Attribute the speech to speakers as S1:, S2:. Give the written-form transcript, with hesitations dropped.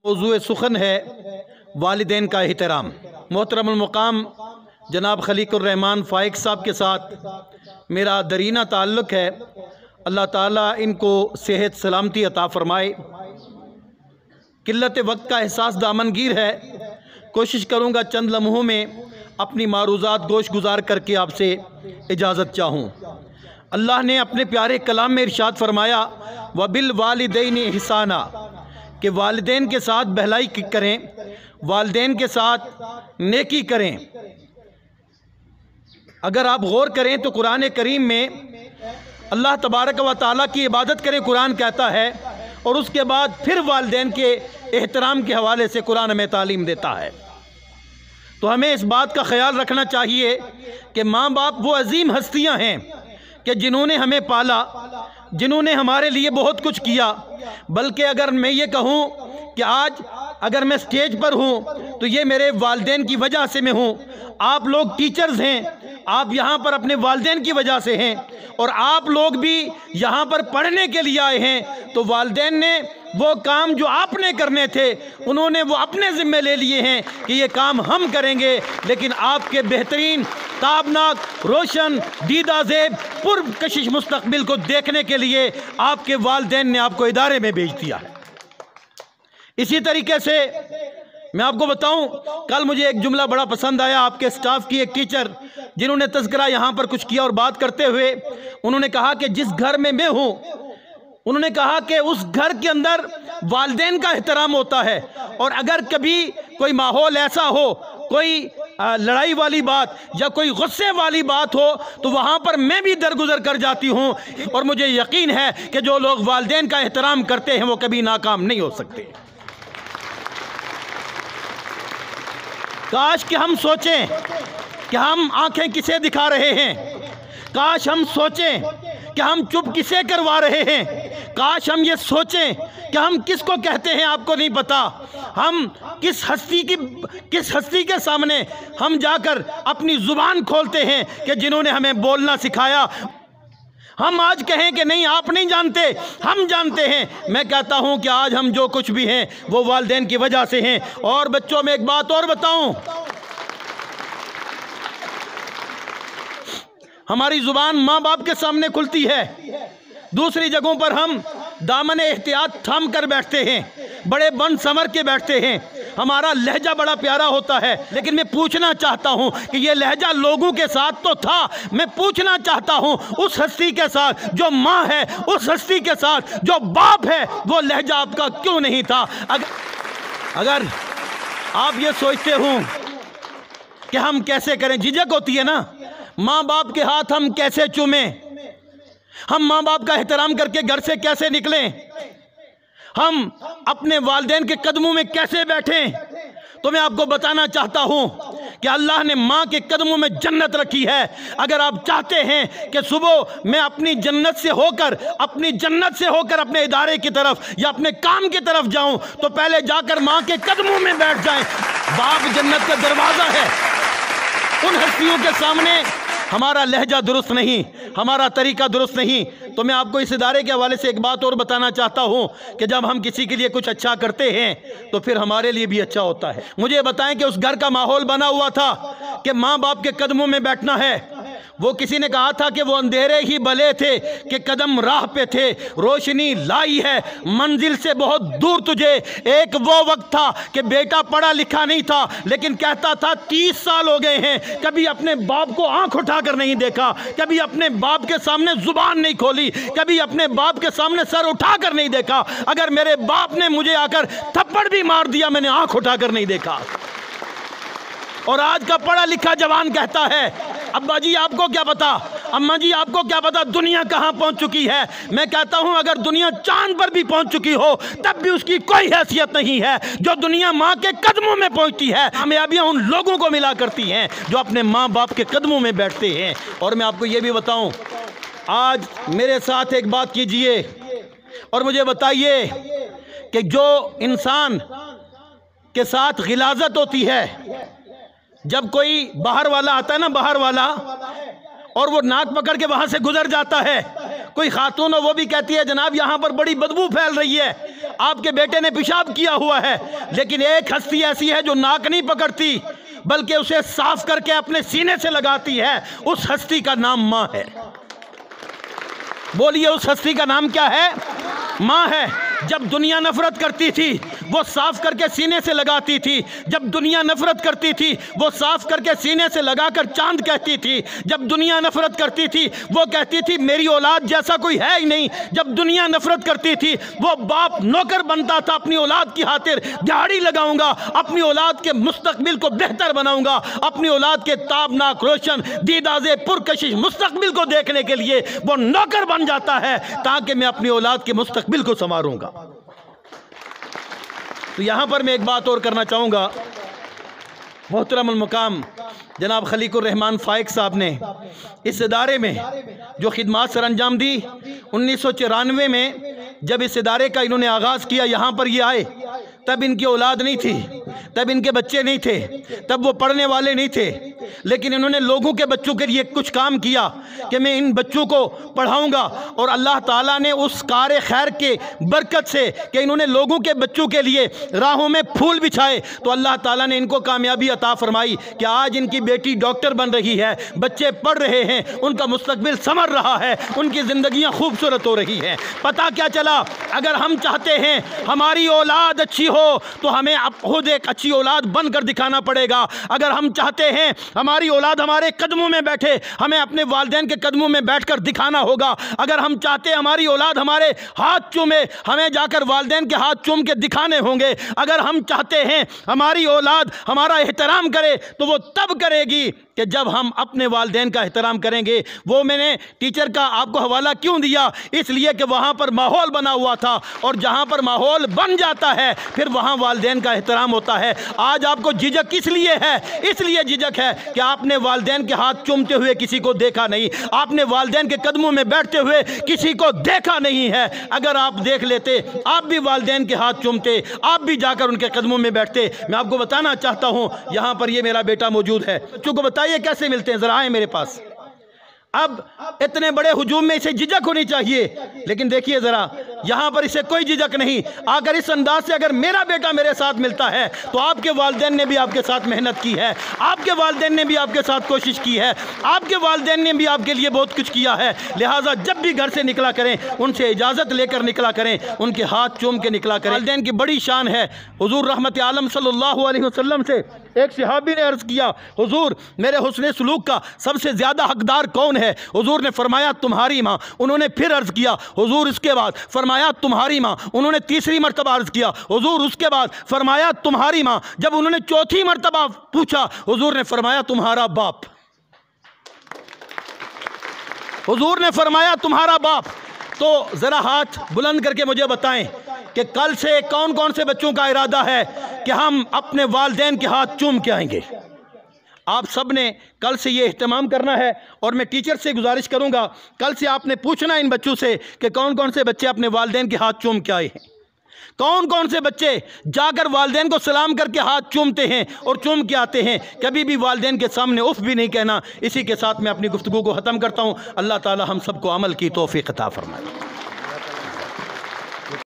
S1: मौज़ूए सुखन है वालिदैन का एहतराम। मोहतरमुल मुक़ाम जनाब खलीकुर रहमान फ़ाइक साहब के साथ मेरा दरीना ताल्लुक़ है। अल्लाह ताला इनको सेहत सलामती अता फ़रमाए। किल्लत वक्त का एहसास दामनगीर है। कोशिश करूँगा चंद लम्हों में अपनी मारूज़ात गोश गुजार करके आपसे इजाज़त चाहूँ। अल्लाह ने अपने प्यारे कलाम में इरशाद फरमाया, वबिल वालिदैन इहसाना, कि वालिदैन के साथ भलाई करें, वालिदैन के साथ नेकी करें। अगर आप गौर करें तो कुरान करीम में अल्लाह तबारक व तआला की इबादत करें कुरान कहता है, और उसके बाद फिर वालिदैन के एहतराम के हवाले से कुरान हमें तालीम देता है। तो हमें इस बात का ख्याल रखना चाहिए कि माँ बाप वो अजीम हस्तियाँ हैं कि जिन्होंने हमें पाला, जिन्होंने हमारे लिए बहुत कुछ किया। बल्कि अगर मैं ये कहूँ कि आज अगर मैं स्टेज पर हूँ तो ये मेरे वालिदैन की वजह से मैं हूँ। आप लोग टीचर्स हैं, आप यहाँ पर अपने वालिदैन की वजह से हैं, और आप लोग भी यहाँ पर पढ़ने के लिए आए हैं। तो वालिदैन ने वो काम जो आपने करने थे उन्होंने वो अपने ज़िम्मे ले लिए हैं कि ये काम हम करेंगे, लेकिन आपके बेहतरीन ताबनाक रोशन दीदा ज़ेब पुरकशिश मुस्तकबिल को देखने के लिए आपके वालिदैन ने आपको इदारे में भेज दिया है। इसी तरीके से मैं आपको बताऊं, कल मुझे एक जुमला बड़ा पसंद आया। आपके स्टाफ की एक टीचर जिन्होंने तज़किरा यहाँ पर कुछ किया, और बात करते हुए उन्होंने कहा कि जिस घर में मैं हूँ, उन्होंने कहा कि उस घर के अंदर वालिदैन का एहतराम होता है, और अगर कभी कोई माहौल ऐसा हो, कोई लड़ाई वाली बात या कोई गुस्से वाली बात हो, तो वहाँ पर मैं भी दरगुजर कर जाती हूँ। और मुझे यकीन है कि जो लोग वालिदैन का एहतराम करते हैं वो कभी नाकाम नहीं हो सकते। काश कि हम सोचें कि हम आंखें किसे दिखा रहे हैं, काश हम सोचें कि हम चुप किसे करवा रहे हैं, काश हम ये सोचें कि हम किसको कहते हैं आपको नहीं पता। हम किस हस्ती के सामने हम जाकर अपनी ज़ुबान खोलते हैं कि जिन्होंने हमें बोलना सिखाया। हम आज कहें कि नहीं आप नहीं जानते, हम जानते हैं। मैं कहता हूं कि आज हम जो कुछ भी हैं वो वालिदैन की वजह से हैं। और बच्चों में एक बात और बताऊं, हमारी ज़ुबान माँ बाप के सामने खुलती है, दूसरी जगहों पर हम दामन एहतियात थाम कर बैठते हैं, बड़े बन संवर के बैठते हैं, हमारा लहजा बड़ा प्यारा होता है। लेकिन मैं पूछना चाहता हूं कि ये लहजा लोगों के साथ तो था, मैं पूछना चाहता हूं उस हस्ती के साथ जो माँ है, उस हस्ती के साथ जो बाप है, वो लहजा आपका क्यों नहीं था? अगर आप ये सोचते हो कि हम कैसे करें, झिझक होती है ना, माँ बाप के हाथ हम कैसे चूमें, हम माँ बाप का एहतराम करके घर से कैसे निकलें, हम अपने वालिदैन के कदमों में कैसे बैठें, तो मैं आपको बताना चाहता हूं कि अल्लाह ने माँ के कदमों में जन्नत रखी है। अगर आप चाहते हैं कि सुबह मैं अपनी जन्नत से होकर अपने इदारे की तरफ या अपने काम की तरफ जाऊं, तो पहले जाकर माँ के कदमों में बैठ जाएं। बाप जन्नत का दरवाज़ा है। उन हस्तियों के सामने हमारा लहजा दुरुस्त नहीं, हमारा तरीका दुरुस्त नहीं। तो मैं आपको इस इदारे के हवाले से एक बात और बताना चाहता हूँ कि जब हम किसी के लिए कुछ अच्छा करते हैं तो फिर हमारे लिए भी अच्छा होता है। मुझे बताएं कि उस घर का माहौल बना हुआ था कि माँ बाप के कदमों में बैठना है। वो किसी ने कहा था कि वो अंधेरे ही भले थे कि कदम राह पे थे, रोशनी लाई है मंजिल से बहुत दूर तुझे। एक वो वक्त था कि बेटा पढ़ा लिखा नहीं था, लेकिन कहता था 30 साल हो गए हैं, कभी अपने बाप को आंख उठाकर नहीं देखा, कभी अपने बाप के सामने जुबान नहीं खोली, कभी अपने बाप के सामने सर उठाकर नहीं देखा। अगर मेरे बाप ने मुझे आकर थप्पड़ भी मार दिया, मैंने आंख उठाकर नहीं देखा। और आज का पढ़ा लिखा जवान कहता है, अब्बा जी आपको क्या पता, अम्मा जी आपको क्या पता दुनिया कहाँ पहुँच चुकी है। मैं कहता हूँ अगर दुनिया चांद पर भी पहुँच चुकी हो तब भी उसकी कोई हैसियत नहीं है जो दुनिया माँ के कदमों में पहुँचती है। कामयाबियाँ उन लोगों को मिला करती हैं जो अपने माँ बाप के कदमों में बैठते हैं। और मैं आपको ये भी बताऊँ, आज मेरे साथ एक बात कीजिए और मुझे बताइए कि जो इंसान के साथ गिलाज़त होती है, जब कोई बाहर वाला आता है ना, बाहर वाला, और वो नाक पकड़ के वहाँ से गुजर जाता है, कोई खातून हो वो भी कहती है जनाब यहाँ पर बड़ी बदबू फैल रही है, आपके बेटे ने पेशाब किया हुआ है, लेकिन एक हस्ती ऐसी है जो नाक नहीं पकड़ती बल्कि उसे साफ करके अपने सीने से लगाती है। उस हस्ती का नाम माँ है। बोलिए, उस हस्ती का नाम क्या है? माँ है। जब दुनिया नफरत करती थी वो साफ करके सीने से लगाती थी। जब दुनिया नफरत करती थी वो साफ करके सीने से लगाकर चांद कहती थी। जब दुनिया नफरत करती थी वो कहती थी मेरी औलाद जैसा कोई है ही नहीं। जब दुनिया नफरत करती थी वो बाप नौकर बनता था, अपनी औलाद की खातिर दिहाड़ी लगाऊंगा, अपनी औलाद के मुस्तकबिल को बेहतर बनाऊंगा, अपनी औलाद के ताबनाक रोशन दीदाजे पुरकशिश मुस्तकबिल को देखने के लिए वो नौकर बन जाता है ताकि मैं अपनी औलाद के मुस्तकबिल को संवारूंगा। तो यहां पर मैं एक बात और करना चाहूंगा। मोहतरम मुकाम जनाब खलीकुर रहमान फाइक साहब ने इस इदारे में जो खिदमात सर अंजाम दी, 1994 में जब इस इदारे का इन्होंने आगाज़ किया, यहाँ पर ये आए, तब इनकी औलाद नहीं थी, तब इनके बच्चे नहीं थे, तब वो पढ़ने वाले नहीं थे, लेकिन इन्होंने लोगों के बच्चों के लिए कुछ काम किया कि मैं इन बच्चों को पढ़ाऊंगा। और अल्लाह ताला ने उस कार खैर के बरकत से कि इन्होंने लोगों के बच्चों के लिए राहों में फूल बिछाए, तो अल्लाह ताला ने इनको कामयाबी अता फरमाई कि आज इनकी बेटी डॉक्टर बन रही है, बच्चे पढ़ रहे हैं, उनका मुस्तकबिल संवर रहा है, उनकी ज़िंदगियाँ खूबसूरत हो रही हैं। पता क्या चला? अगर हम चाहते हैं हमारी औलाद अच्छी हो तो हमें अब खुद एक अच्छी औलाद बनकर दिखाना पड़ेगा। अगर हम चाहते हैं हमारी औलाद हमारे कदमों में बैठे, हमें अपने वालिदैन के कदमों में बैठकर दिखाना होगा। अगर हम चाहते हैं हमारी औलाद हमारे हाथ चूमे, हमें जाकर वालिदैन के हाथ चूम के दिखाने होंगे। अगर हम चाहते हैं हमारी औलाद हमारा एहतराम करे तो वो तब करेगी कि जब हम अपने वालिदैन का एहतराम करेंगे। वो मैंने टीचर का आपको हवाला क्यों दिया? इसलिए कि वहाँ पर माहौल बना हुआ था, और जहाँ पर माहौल बन जाता है फिर वहाँ वालिदैन का एहतराम होता है। आज आपको झिझक किस लिए है? इसलिए झिझक है कि आपने वालिदैन के हाथ चूमते हुए किसी को देखा नहीं, आपने वालिदैन के कदमों में बैठते हुए किसी को देखा नहीं है। अगर आप देख लेते, आप भी वालिदैन के हाथ चूमते, आप भी जाकर उनके कदमों में बैठते। मैं आपको बताना चाहता हूँ, यहाँ पर ये मेरा बेटा मौजूद है, बच्चों को बताइए कैसे मिलते हैं, जरा आए मेरे पास। अब इतने बड़े हुजूम में इसे झिझक होनी चाहिए, लेकिन देखिए जरा, यहाँ पर इसे कोई झिझक नहीं। अगर इस अंदाज से अगर मेरा बेटा मेरे साथ मिलता है तो आपके वालिदैन ने भी आपके साथ मेहनत की है, आपके वालिदैन ने भी आपके साथ कोशिश की है, आपके वालिदैन ने भी आपके लिए बहुत कुछ किया है। लिहाजा जब भी घर से निकला करें उनसे इजाज़त लेकर निकला करें, उनके हाथ चूम के निकला करें। वालिदैन की बड़ी शान है। हुजूर रहमत आलम सल्लल्लाहु अलैहि वसल्लम से एक सहाबी ने अर्ज़ किया, हुजूर मेरे हुस्न सलूक का सबसे ज़्यादा हकदार कौन है? हुजूर ने फरमाया तुम्हारी माँ। उन्होंने फिर अर्ज़ किया, हुजूर इसके बाद? फरमाया तुम्हारी माँ। उन्होंने तीसरी मरतबा अर्ज़ किया, हुजूर उसके बाद? फरमाया तुम्हारी माँ। जब उन्होंने चौथी मरतबा पूछा, हुजूर ने फरमाया तुम्हारा बाप। हुजूर ने फरमाया तुम्हारा बाप। तो ज़रा हाथ बुलंद करके मुझे बताएं कि कल से कौन कौन से बच्चों का इरादा है कि हम अपने वालिदैन के हाथ चूम के आएंगे? आप सब ने कल से ये एहतमाम करना है, और मैं टीचर से गुजारिश करूंगा कल से आपने पूछना है इन बच्चों से कि कौन कौन से बच्चे अपने वालिदैन के हाथ चूम के आए हैं, कौन कौन से बच्चे जाकर वालिदैन को सलाम करके हाथ चूमते हैं और चूम के आते हैं। कभी भी वालिदैन के सामने उफ भी नहीं कहना। इसी के साथ मैं अपनी गुफ्तगू को ख़त्म करता हूँ। अल्लाह ताला हम सबको अमल की तौफीक अता फरमाए।